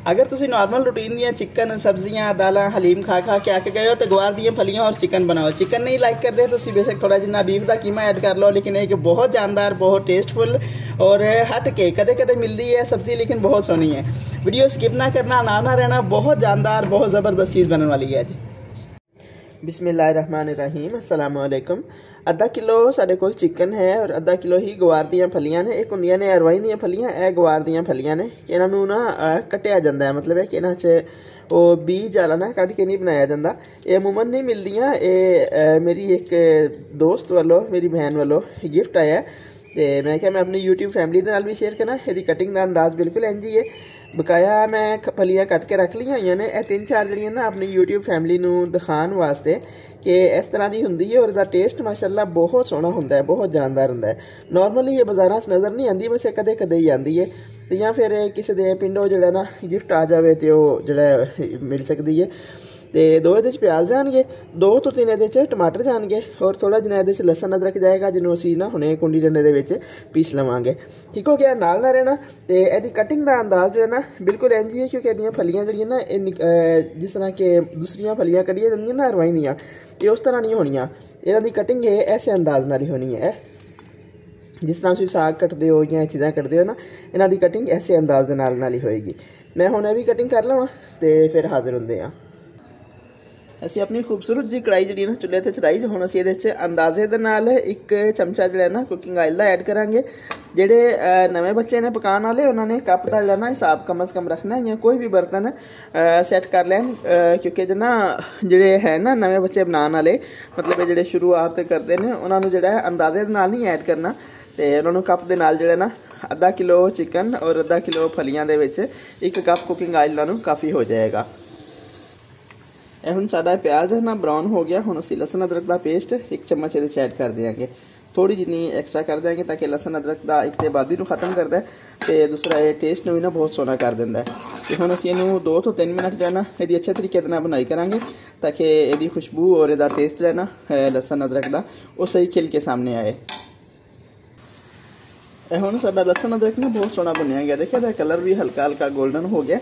अगर तुम normal routine दियाँ चिकन सब्जियाँ दालां हलीम खा खा के आके गए हो तो गवार दियाँ फलियाँ और चिकन बनाओ। चिकन नहीं लाइक करते तो बेशक थोड़ा जिन्ना बीफ का कीमा ऐड कर लो, लेकिन एक बहुत जानदार बहुत टेस्टफुल और हट के कदे कदे मिलती है सब्जी, लेकिन बहुत सोहनी है। वीडियो स्किप ना करना, ना रहना, बहुत जानदार बहुत ज़बरदस्त चीज़ बनने वाली है। बिस्मिल्लाहिर्रहमानिर्रहीम, अस्सलाम वालेकुम। आधा किलो साढ़े कोल चिकन है और आधा किलो ही गवार दियाँ फलियाँ ने। एक होंदियां ने अरवाई दियाँ फलियाँ, यह गवार दियाँ फलियाँ ने कि इन्हों ना कटिया जाता है, मतलब है कि इन्हां च वो बीज वाला ना कट के नहीं बनाया जाता। ये अमूमन नहीं मिलदियाँ, ये मेरी एक दोस्त वालों मेरी बहन वालों गिफ्ट आया तो मैं क्या मैं अपनी यूट्यूब फैमिली के नाल भी शेयर करना। यदि कटिंग का अंदाज़ बिल्कुल इंज ही है। बकाया मैं फलियाँ कट के रख लिया हुई ने, यह 3-4 जड़ियाँ ना अपनी यूट्यूब फैमिली नूं दिखाने वास्ते कि इस तरह की होंगी है और इसका टेस्ट माशाअल्लाह बहुत सोहना होंदा है, बहुत जानदार होंदा है। नॉर्मली ये बाज़ारां च नज़र नहीं आती, बस कदे कदे ही आती है। तो या फिर किसी के पिंडों जो ना गिफ्ट आ जाए तो जो मिल सकती है। तो 2 ये प्याज जाएंगे, 2 तो 3 ये टमाटर जाएंगे और थोड़ा जिना ये लसन अदरक जाएगा, जिन्होंने असी ना हुणे कुंडी डंडे के पीस लवांगे। ठीक हो गया, नाल ना रहना। तो यदि कटिंग का अंदाज़ जो है ना बिल्कुल इंज ही है, क्योंकि यदियाँ फलियाँ जी ना जिस तरह के दूसरियाँ फलियाँ कढ़िया जाती ना अरवाई दियाँ, ये उस तरह नहीं होनियाँ। इन्हों की कटिंग है ऐसे अंदाज नाल ही होनी है। जिस तरह तुम साग कटते हो या चीज़ां कटते हो ना, इन्हों की कटिंग ऐसे अंदाज के नाल ही होएगी। मैं हुणे भी कटिंग कर लवां तो फिर हाजिर होंदे आ। असी अपनी खूबसूरत जी कढ़ाई जी ना चुल्हे पर चढ़ाई। हुण असीं इहदे च अंदाजे दे नाल 1 चमचा जो ना कुकिंग ऑयल का ऐड करांगे। जेडे नवे बच्चे ने पकाने वाले उन्होंने कप का जो ना हिसाब कम अज़ कम रखना है, या कोई भी बर्तन सैट कर लैन, क्योंकि जो ना जेडे है ना नवे बच्चे बनाने वाले, मतलब जो शुरुआत करते हैं उन्होंने जो है अंदाजे दे नाल नहीं ऐड करना। तो उन्होंने कप के नाल जो ना आधा किलो चिकन और आधा किलो फलियां दे विच 1 कप कुकिंग ऑयल नालों काफ़ी हो जाएगा। यह हुण साडा प्याज है ना ब्राउन हो गया। हुण असीं लसन अदरक का पेस्ट 1 चम्मच ये ऐड कर देंगे, थोड़ी जिनी एक्स्ट्रा कर देंगे ताकि लसन अदरक का एक तो आबादी को खत्म करता है तो दूसरा ये टेस्ट भी ना बहुत सोहना कर देंदा है। तो हुण असीं इहनूं 2 तो 3 मिनट जो है ना यदि अच्छे तरीके नाल बनाई करांगे ताकि यदि खुशबू और इसका टेस्ट जो है ना लसन अदरक का वो सही खिल के सामने आए। हुण साडा लसन अदरक ना बहुत सोहना भुनिया गया, देखिए इसका कलर भी हल्का हल्का गोल्डन हो गया।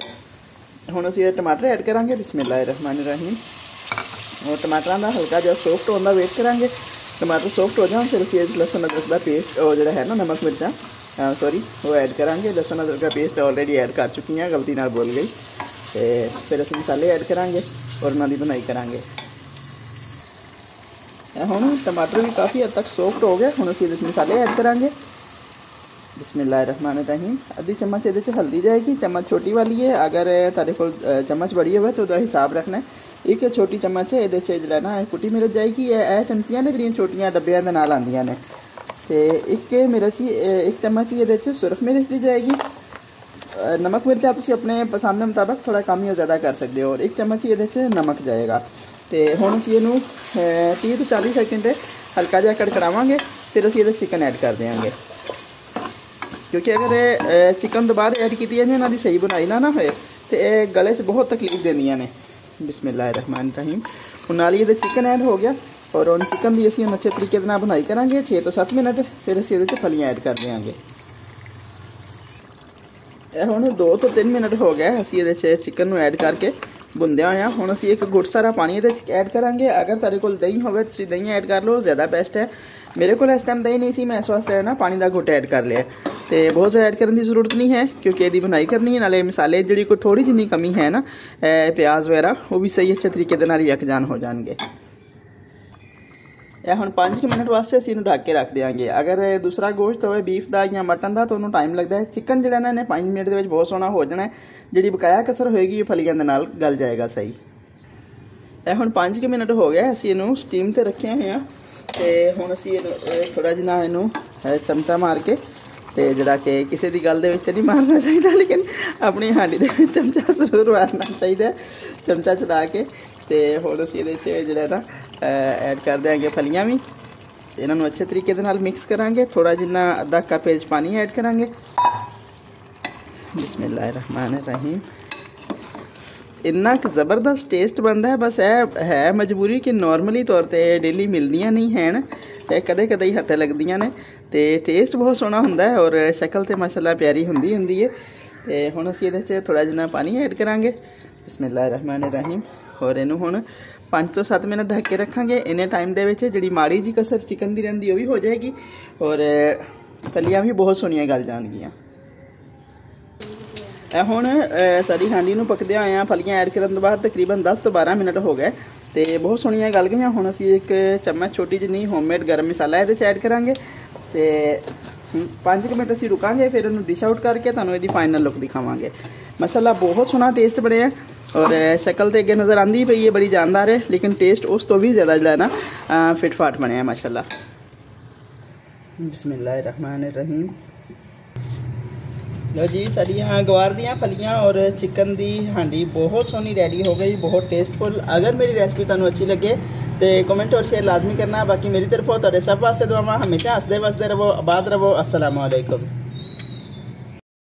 हुण असीं टमाटर ऐड करांगे। बिस्मिल्लाहिर्रहमानिर्रहीम। और टमाटर का हल्का जो सॉफ्ट होने वेट करांगे। टमाटर सॉफ्ट हो जाए फिर असीं लसन अदरक का पेस्ट और जो है ना नमक मिर्चा सॉरी वो ऐड करांगे। लसन अदरक का पेस्ट ऑलरेडी ऐड कर चुकी हैं, गलती नाल बोल गई। तो फिर असीं मसाले ऐड करांगे और उन्हां दी बनाई करांगे। हुण टमाटर भी काफ़ी हद तक सॉफ्ट हो गया। हुण असीं मसाले ऐड करांगे। बिस्मिल्लाहिर्रहमानिर्रहीम। आधी चम्मच ये हल्दी जाएगी, चम्मच छोटी वाली है। अगर तेरे को चम्मच बड़ी हो तो हिसाब रखना है। 1 छोटी चम्मच है ये जो ना कुटी मिर्च जाएगी। यह चमचियाँ ने जो छोटियाँ डब्बियां के नाल आंदियां ने। तो 1 मिर्च 1 चम्मच ही ये सुरख मिर्च दी जाएगी। नमक मिर्चा तुम अपने पसंद के मुताबिक थोड़ा कम या ज़्यादा कर सकते हो। और 1 चम्मच ही ये नमक जाएगा। तो हुण असीं इहनूं 30 तो 40 सेकंड हल्का जिहा कड़कड़ावांगे, फिर असीं इहदे चिकन ऐड कर देंगे। क्योंकि अगर चिकन तो बाद ऐड की इन्हों की सही बुनाई ना होए तो यह गले च बहुत तकलीफ देंदियां ने। बिस्मिल्लाहिर्रहमानिर्रहीम। हुण नाल ही चिकन ऐड हो गया और उन चिकन की असीं अच्छे तरीके नाल बनाई करांगे 6 तो 7 मिनट। फिर असीं इहदे च फलियां ऐड कर देंगे। हुण 2 तो 3 मिनट हो गए असीं इहदे च चिकन ऐड करके भुनदे होए। हुण असीं 1 घुट सारा पानी इहदे च ऐड करांगे। अगर तुहाडे कोल दही होवे तुसीं दही ऐड कर लो, ज़्यादा बेस्ट है। मेरे को इस टाइम दही नहीं सी, मैं इस वास्ते ना पानी का घुट ऐड कर लिया। तो बहुत ज़्यादा ऐड करने की जरूरत नहीं है क्योंकि यदि बनाई करनी है। नाले मसाले जी कोई थोड़ी जिनी कमी है ना प्याज वगैरह वो भी सही अच्छे तरीके यकजान हो जाएंगे। यह हुण 5 मिनट वास्ते असीं इहनूं ढक के रख देंगे। अगर दूसरा गोश्त हो बीफ का या मटन का तो उन्होंने टाइम लगता है। चिकन जो इन्हें 5 मिनट के बहुत सोहना हो जाना है। जी बकाया कसर होएगी फलियां दे नाल गल जाएगा सही। यह हुण 5 मिनट हो गए असीं इहनूं स्टीम ते रखे हुए हैं। तो हुण असीं थोड़ा जिहा इहनूं चमचा मार के तो जरा कि किसी की गल नहीं मारना चाहिए, लेकिन अपनी हांडी दे चमचा जरूर मारना चाहिए। चमचा चला के तो हुण असीं इहदे जो ना ऐड कर देंगे फलियां भी। इन्हों अच्छे तरीके मिक्स करांगे। थोड़ा जिन्ना आधा कप पानी ऐड करांगे। बिस्मिल्लाहिर्रहमानिर्रहीम। इन्ना ज़बरदस्त टेस्ट बनता है। बस है मजबूरी कि नॉर्मली तौर पर डेली मिलदियाँ नहीं हैं, कदे कदे ही हत्थे लगदियाँ ने। तो टेस्ट बहुत सोहना होंदा है और शक्ल तो माशाअल्लाह प्यारी होंदी है। ਤੇ ਹੁਣ ਅਸੀਂ ਇਹਦੇ 'ਚ ਥੋੜ੍ਹਾ ਜਿਹਾ ਪਾਣੀ ਐਡ ਕਰਾਂਗੇ। ਬਿਸਮਿल्लाह रहमान रहीम। और इनू हुण 5 ਤੋਂ 7 मिनट ढक के रखांगे। इन्ने टाइम दे विच जिहड़ी माड़ी जी कसर चिकन दी रहिंदी वो भी हो जाएगी और फलियां भी बहुत सोहणियां गल जाणगियां। हुण साडी हांडी नूं पकदियां होइआं फलियां ऐड करन तों बाद तकरीबन 10 ਤੋਂ 12 मिनट हो गए ते बहुत सोहणियां गल गईआं। हुण असीं एक चम्मच छोटी जिन्नी होममेड गरम मसाला इहदे च ऐड करांगे ते 5 मिनट असीं रुकांगे, फिर उन्होंने डिश आउट करके तुहानूं इहदी फाइनल लुक दिखावांगे। माशाअल्लाह बहुत सोहना टेस्ट बने और शक्ल तो अगे नज़र आती पई है बड़ी जानदार है, लेकिन टेस्ट उस तो भी ज़्यादा जो है ना फिट फाट बने माशाअल्लाह। बिस्मिल्लाह रहमान रहीम। लो जी साड़ियाँ गवार दियाँ फलियाँ और चिकन दी हांडी बहुत सोहनी रेडी हो गई, बहुत टेस्टफुल। अगर मेरी रेसिपी तुहानूं अच्छी लगे तो कमेंट और शेयर लाजमी करना। बाकी मेरी तरफों तुहाडे सब वास्ते दुआवां, हमेशा हसदे वसदे रवो, आबाद रवो। अस्सलामु अलैकुम।